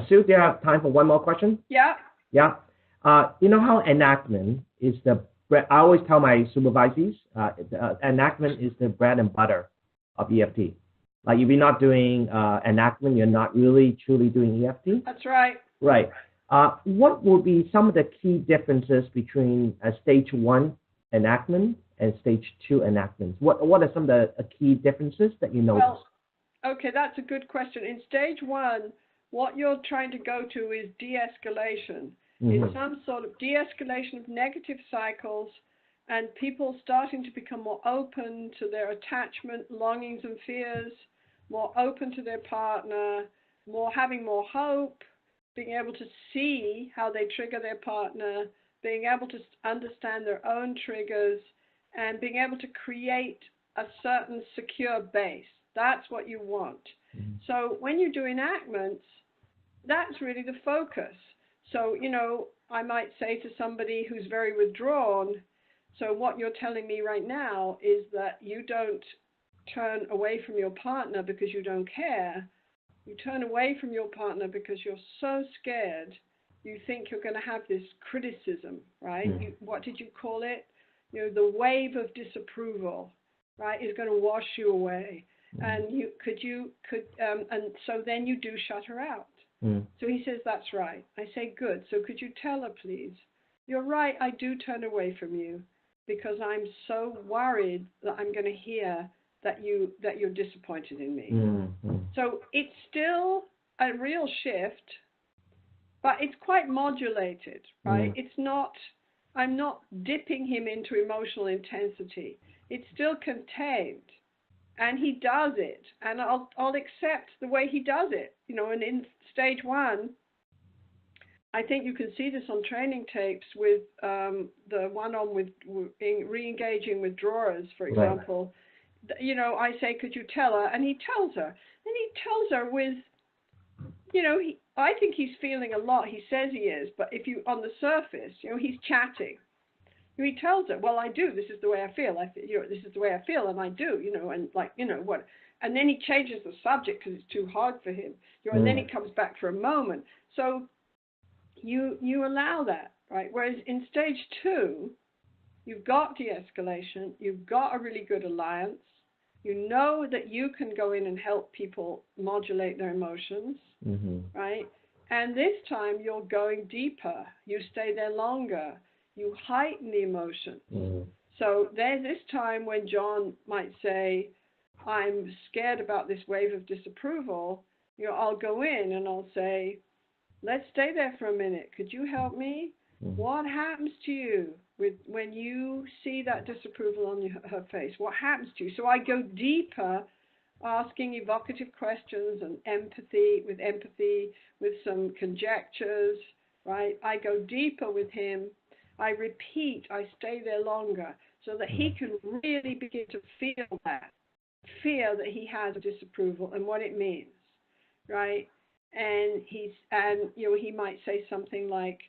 Sue, do you have time for one more question? Yeah. Yeah. You know how enactment is I always tell my supervisors, enactment is the bread and butter of EFT. Like if you're not doing enactment, you're not really truly doing EFT. That's right. Right. What would be some of the key differences between stage 1 enactment and stage 2 enactments? What are some of the key differences that you notice? Well, okay, that's a good question. In stage 1, what you're trying to go to is de-escalation. Mm-hmm. It's some sort of de-escalation of negative cycles and people starting to become more open to their attachment, longings and fears, more open to their partner, having more hope, being able to see how they trigger their partner, being able to understand their own triggers, and being able to create a certain secure base. That's what you want. Mm-hmm. So when you do enactments, that's really the focus. So, you know, I might say to somebody who's very withdrawn, so what you're telling me right now is that you don't turn away from your partner because you don't care. You turn away from your partner because you're so scared. You think you're going to have this criticism, right? Mm. What did you call it? You know, the wave of disapproval, right, is going to wash you away. Mm. And and so then you do shut her out. Mm. So he says, that's right. I say, good. So could you tell her, please? You're right. I do turn away from you because I'm so worried that I'm going to hear that you're disappointed in me. Mm-hmm. So it's still a real shift, but it's quite modulated, right? Mm. It's not, I'm not dipping him into emotional intensity. It's still contained, and he does it, and I'll accept the way he does it, you know. And in stage 1, I think you can see this on training tapes with the one on with re-engaging withdrawers, for example. Right. You know, I say, could you tell her? And he tells her. And he tells her with, you know, I think he's feeling a lot. He says he is. But if you, on the surface, you know, he's chatting. He tells her, well, I do. This is the way I feel. You know, this is the way I feel, and I do, you know, and like, you know, what. And then he changes the subject because it's too hard for him. You know, and then he comes back for a moment. So you allow that, right? Whereas in stage 2, you've got de-escalation. You've got a really good alliance. You know that you can go in and help people modulate their emotions, mm-hmm. right? And this time you're going deeper. You stay there longer. You heighten the emotions. Mm-hmm. So there's this time when John might say, I'm scared about this wave of disapproval. You know, I'll go in and I'll say, let's stay there for a minute. Could you help me? Mm-hmm. What happens to you when you see that disapproval on her face? What happens to you? So I go deeper, asking evocative questions and empathy, with some conjectures, right? I go deeper with him. I repeat, I stay there longer so that he can really begin to feel that fear that he has of disapproval and what it means, right? And you know, he might say something like,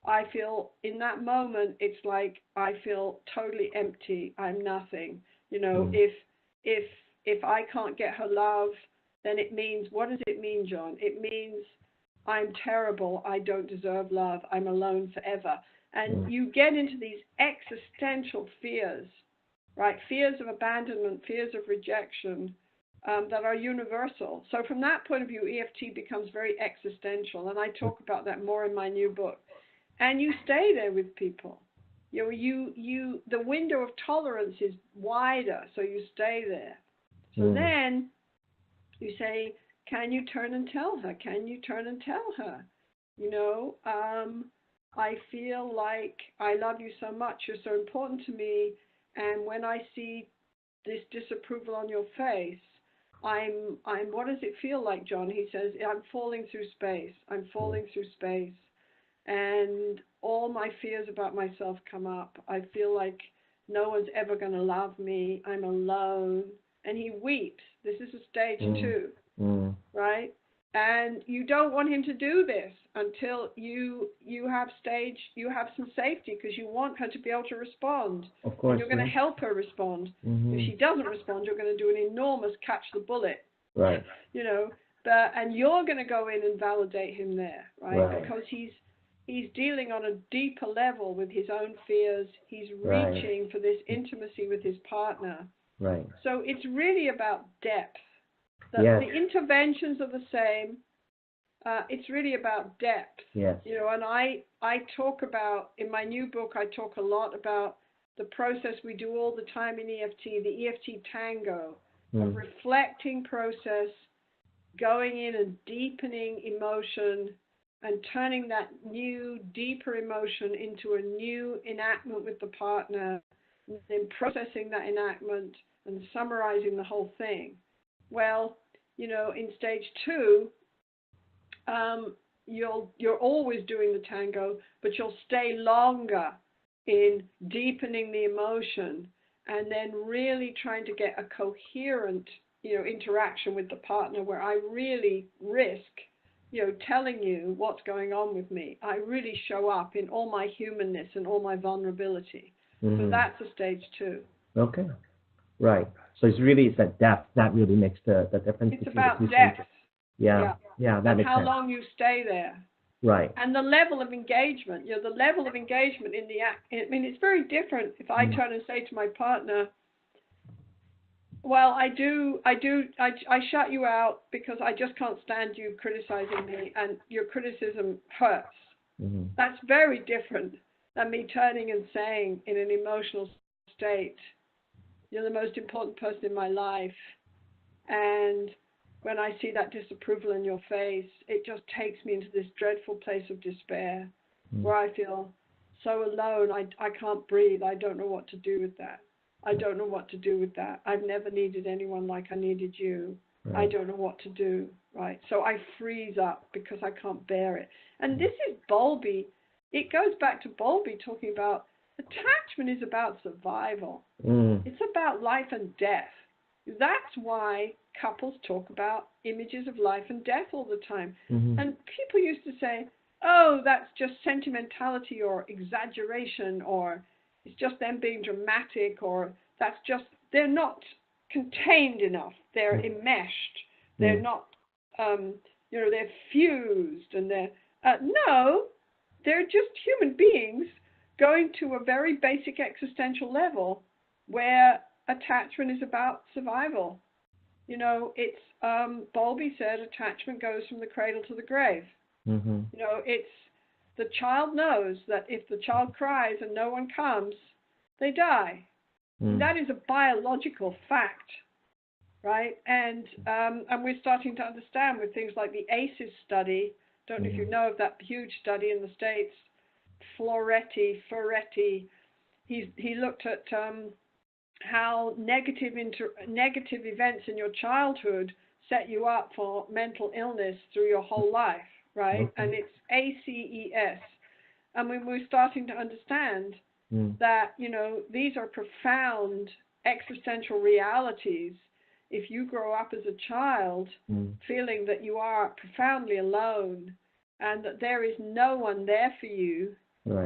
I feel in that moment, it's like I feel totally empty. I'm nothing. You know, if I can't get her love, then it means, what does it mean, John? It means I'm terrible. I don't deserve love. I'm alone forever. And you get into these existential fears, right? Fears of abandonment, fears of rejection, that are universal. So from that point of view, EFT becomes very existential. And I talk about that more in my new book. And you stay there with people. You know, the window of tolerance is wider, so you stay there. So then you say, can you turn and tell her? Can you turn and tell her? You know, I feel like I love you so much. You're so important to me. And when I see this disapproval on your face, what does it feel like, John? He says, I'm falling through space. I'm falling through space. And all my fears about myself come up. I feel like no one's ever going to love me. I'm alone. And he weeps. This is a stage 2, right? And you don't want him to do this until you have some safety, because you want her to be able to respond. Of course. And you're going to help her respond. Mm-hmm. If she doesn't respond, you're going to do an enormous catch the bullet. Right. You know, and you're going to go in and validate him there, right? Because he's dealing on a deeper level with his own fears. He's reaching for this intimacy with his partner. Right. So it's really about depth. The interventions are the same. It's really about depth. Yes. You know, and I talk about, in my new book, I talk a lot about the process we do all the time in EFT, the EFT tango, a reflecting process, going in and deepening emotion and turning that new, deeper emotion into a new enactment with the partner, and then processing that enactment and summarizing the whole thing. Well, you know, in stage 2, you're always doing the tango, but you'll stay longer in deepening the emotion and then really trying to get a coherent, you know, interaction with the partner where I really risk, you know, telling you what's going on with me. I really show up in all my humanness and all my vulnerability. So that's a stage 2. Okay. Right. So it's that depth that really makes the difference. It's about depth. Yeah, that makes sense. How long you stay there. Right. And the level of engagement, you know, the level of engagement in the act. I mean, it's very different if I turn and say to my partner, well, I shut you out because I just can't stand you criticizing me and your criticism hurts. That's very different than me turning and saying in an emotional state, you're the most important person in my life. And when I see that disapproval in your face, it just takes me into this dreadful place of despair where I feel so alone. I can't breathe. I don't know what to do with that. I don't know what to do with that. I've never needed anyone like I needed you. I don't know what to do, right? So I freeze up because I can't bear it. And this is Bowlby. It goes back to Bowlby talking about attachment is about survival. It's about life and death. That's why couples talk about images of life and death all the time. And people used to say, oh, that's just sentimentality or exaggeration, or it's just them being dramatic, or that's just, they're not contained enough. They're enmeshed. They're not, you know, they're fused, and they're, no, they're just human beings going to a very basic existential level where attachment is about survival. You know, it's, Bowlby said attachment goes from the cradle to the grave. You know, it's, the child knows that if the child cries and no one comes, they die. That is a biological fact, right? And we're starting to understand with things like the ACEs study. Don't know if you know of that huge study in the States, Ferretti. He looked at how negative events in your childhood set you up for mental illness through your whole life, right? And it's ACES. And when we're starting to understand that, you know, these are profound existential realities. If you grow up as a child feeling that you are profoundly alone and that there is no one there for you,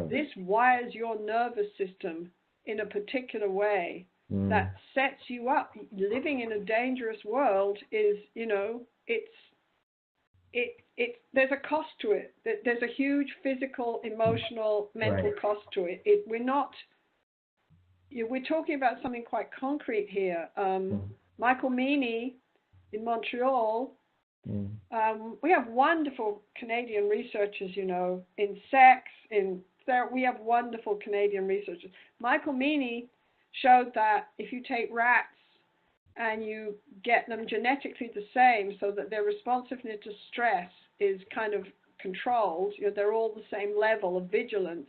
this wires your nervous system in a particular way that sets you up. Living in a dangerous world is, you know, there's a cost to it. There's a huge physical, emotional, mental cost to it. We're talking about something quite concrete here. Michael Meany in Montreal, we have wonderful Canadian researchers, you know, in sex, we have wonderful Canadian researchers. Michael Meany showed that if you take rats and you get them genetically the same so that their responsiveness to stress is kind of controlled, you know, they're all the same level of vigilance,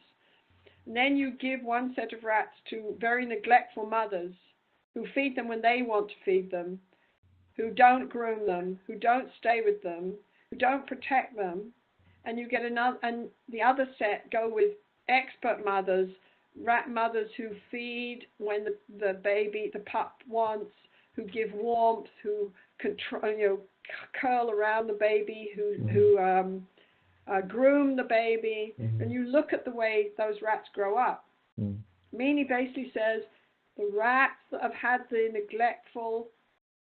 and then you give one set of rats to very neglectful mothers who feed them when they want to feed them, who don't groom them, who don't stay with them, who don't protect them, and you get another, and the other set go with expert mothers, rat mothers who feed when the pup wants, who give warmth, who control, you know, curl around the baby, who groom the baby, and you look at the way those rats grow up. Meany basically says the rats that have had the neglectful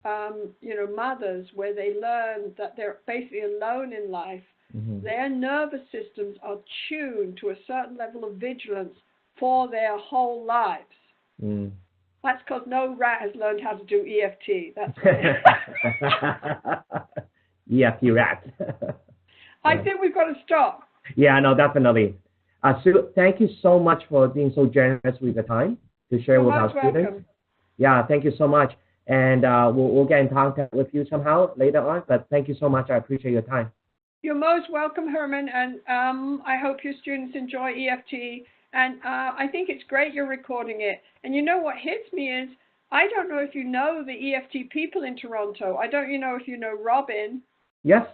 mothers, where they learn that they're basically alone in life. Mm-hmm. Their nervous systems are tuned to a certain level of vigilance for their whole lives. Mm. That's because no rat has learned how to do EFT. That's EFT rat. I think we've got to stop. Yeah, no, definitely. Sue, thank you so much for being so generous with your time to share with our students. Welcome. Yeah, thank you so much. And we'll get in contact with you somehow later on. But thank you so much. I appreciate your time. You're most welcome, Herman. And I hope your students enjoy EFT. And I think it's great you're recording it. And you know what hits me is, I don't know if you know the EFT people in Toronto. I don't know if you know Robin. Yes.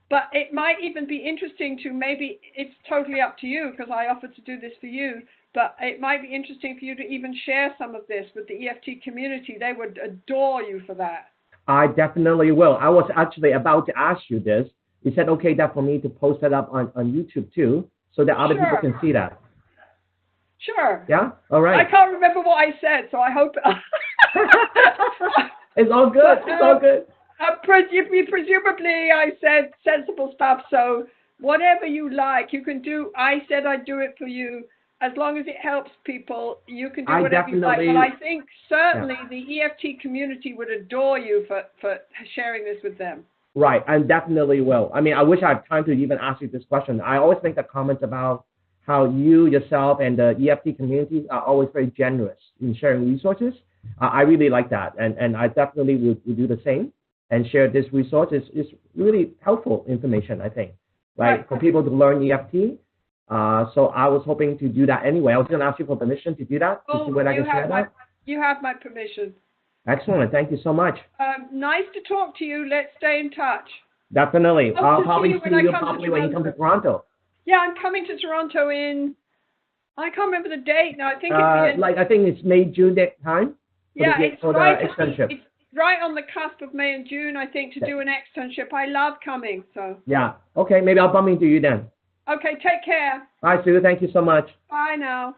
But it might even be interesting to, maybe it's totally up to you because I offered to do this for you, but it might be interesting for you to even share some of this with the EFT community. They would adore you for that. I definitely will. I was actually about to ask you this. You said okay that for me to post it up on YouTube too, so that other people can see that. Sure. Yeah? All right. I can't remember what I said, so I hope... It's all good. It's all good. Presumably, I said sensible stuff, so whatever you like, you can do. I said I'd do it for you. As long as it helps people, you can do whatever you like. But I think certainly the EFT community would adore you for sharing this with them. Right, I definitely will. I mean, I wish I had time to even ask you this question. I always make the comments about how you, yourself, and the EFT community are always very generous in sharing resources. I really like that, and I definitely would do the same and share this resource. It's really helpful information, I think, right, for people to learn EFT. So I was hoping to do that anyway. I was going to ask you for permission to do that, to see when I can share that. You have my permission. Excellent. Thank you so much. Nice to talk to you. Let's stay in touch. Definitely. I'll probably see you probably when you come to Toronto. Yeah, I'm coming to Toronto I can't remember the date now. I think it's I think it's May, June time. It's for right. the externship. It's right on the cusp of May and June, I think, to do an externship. I love coming. So. Yeah. Okay. Maybe I'll bump into you then. Okay. Take care. Bye, Sue. Thank you so much. Bye now.